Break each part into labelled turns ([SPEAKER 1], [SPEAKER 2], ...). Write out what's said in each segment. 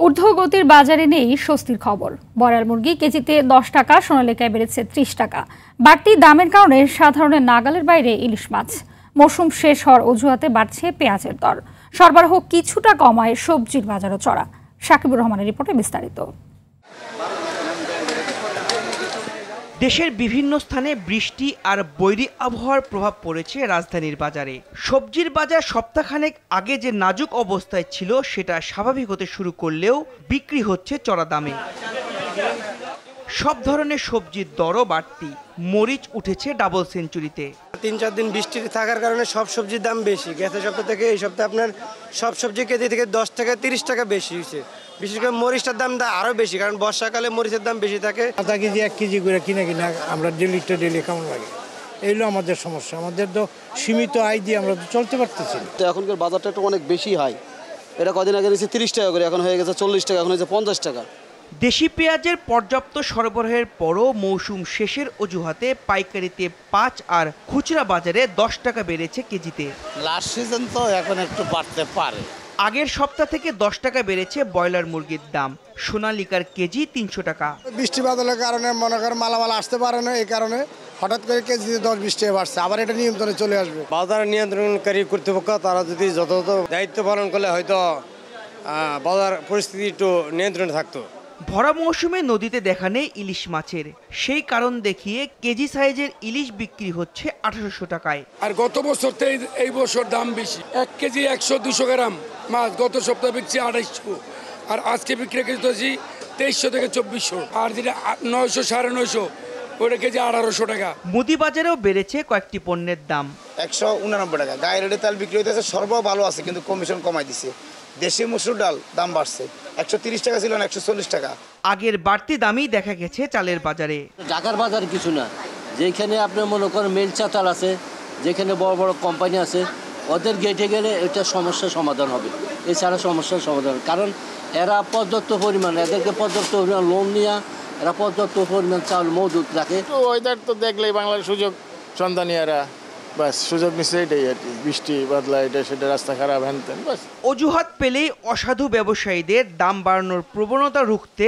[SPEAKER 1] ঊর্ধ্বগতির বাজারে নেই স্বস্তির খবর। ব্রয়লার মুরগি কেজিতে 10 টাকা, সোনালিকায় বেড়েছে 30 টাকা। বাড়তি দামের কারণে সাধারণের নাগালের বাইরে ইলিশ মাছ। মৌসুম শেষ হওয়ার অজুহাতে বাড়ছে পেঁয়াজের দর। সরবরাহ কিছুটা কমায় সবজির বাজারও চড়া। সাকিবুর রহমানের রিপোর্টে বিস্তারিত।
[SPEAKER 2] দেশের বিভিন্ন স্থানে বৃষ্টি আর বৈরী আবহাওয়ার প্রভাব পড়েছে রাজধানীর বাজারে। সবজির বাজার সপ্তাহখানেক আগে যে নাজুক অবস্থায় ছিল সেটা স্বাভাবিক হতে শুরু করলেও বিক্রি হচ্ছে চড়া দামে। সব ধরনের সবজির দরও বাড়তি। মরিচ উঠেছে ডাবল সেঞ্চুরিতে।
[SPEAKER 3] ৩-৪ দিন বৃষ্টি থাকার কারণে সব সবজির দাম বেশি। গেছে সপ্তাহ থেকে এই সপ্তাহে আপনার সব সবজি কেজি থেকে 10 টাকা 30 টাকা বেশি হয়েছে। বিশেষ করে মরিচটার দামটা আরো বেশি, কারণ বর্ষাকালে মরিচের দাম বেশি থাকে।
[SPEAKER 4] আধা কেজি 1 কেজি করে কিনা আমরা ডেলি কেমন লাগে, এইগুলো আমাদের সমস্যা। আমাদের তো সীমিত আয় দিয়ে আমরা তো চলতে পারতেছি।
[SPEAKER 5] তো এখনকার বাজারটা একটু অনেক বেশি হাই। এটা কদিন আগে নিয়েছে 30 টাকা করে, এখন হয়ে গেছে 40 টাকা, এখন হয়েছে 50 টাকা।
[SPEAKER 2] দেশি পেঁয়াজের পর্যাপ্ত সরবরাহের পরও মৌসুম শেষের অজুহাতে পাইকারিতে 5 আর খুচরা বাজারে 10 টাকা বেড়েছে কেজিতে।
[SPEAKER 6] লাস্ট সিজন তো এখন একটু বাড়তে পারে।
[SPEAKER 2] আগের সপ্তাহ থেকে 10 টাকা বেড়েছে ব্রয়লার মুরগির দাম। সোনালিকার কেজি 300 টাকা।
[SPEAKER 4] বৃষ্টি বাদলের কারণে মনে করেন মালামাল আসতে পারে না, এই কারণে হঠাৎ করে কেজিতে 10-20 টাকা বাড়ছে। আবার এটা নিয়ন্ত্রণে চলে আসবে।
[SPEAKER 3] বাজার নিয়ন্ত্রণকারী কর্তৃপক্ষ তারা যদি যথাযথ দায়িত্ব পালন করলে হয়তো বাজার পরিস্থিতি একটু নিয়ন্ত্রণে থাকতো।
[SPEAKER 2] ভরা মৌসুমে নদীতে দেখা নেই ইলিশ মাছের। সেই কারণ দেখিয়ে কেজি সাইজের ইলিশ বিক্রি হচ্ছে 1800 টাকায়।
[SPEAKER 7] আর গত বছর এই বছর দাম বেশি। 1 কেজি 100-200 গ্রাম মাছ গত সপ্তাহে বিক্রি 2800, আর আজকে বিক্রি করতেছি 2300 থেকে 2400, আর যেটা 900 950 ওটা কেজি 1800 টাকা।
[SPEAKER 2] মুদি বাজারেও বেড়েছে কয়েকটি পণ্যের দাম।
[SPEAKER 8] 189 টাকা গায়ের রেটে তেল বিক্রি হইতেছে। সর্ব ভালো আছে, কিন্তু কমিশন কমাই দিছে। দেশি মসুর ডাল দাম বাড়ছে, 130 টাকা ছিল 140 টাকা।
[SPEAKER 2] আগের বাড়তি দামই দেখা গেছে চালের বাজারে।
[SPEAKER 5] ঢাকার বাজার কিছু না, যেখানে আপনার মনে করেন মেল চাতাল আছে, যেখানে বড় বড় কোম্পানি আছে, ওদের গেটে গেলে এটা সমস্যার সমাধান হবে। এছাড়া সমস্যার সমাধান, কারণ এরা পর্যাপ্ত পরিমাণ, এদেরকে পর্যাপ্ত পরিমাণ লোন নিয়ে এরা পর্যাপ্ত পরিমাণ চাউল মজুত রাখে।
[SPEAKER 6] ওয়েদার তো দেখলেই বাংলার সুযোগ সন্ধানী এরা, বাস সুযোগ নিচ্ছে এটাই আর কি। বৃষ্টি বাদলা, এটা সেটা, রাস্তা খারাপ, হ্যান বাস।
[SPEAKER 2] অজুহাত পেলেই অসাধু ব্যবসায়ীদের দাম বাড়ানোর প্রবণতা রুখতে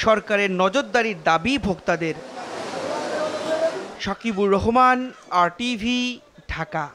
[SPEAKER 2] সরকারের নজরদারির দাবি ভোক্তাদের। সাকিবুর রহমান, RTV, ঢাকা।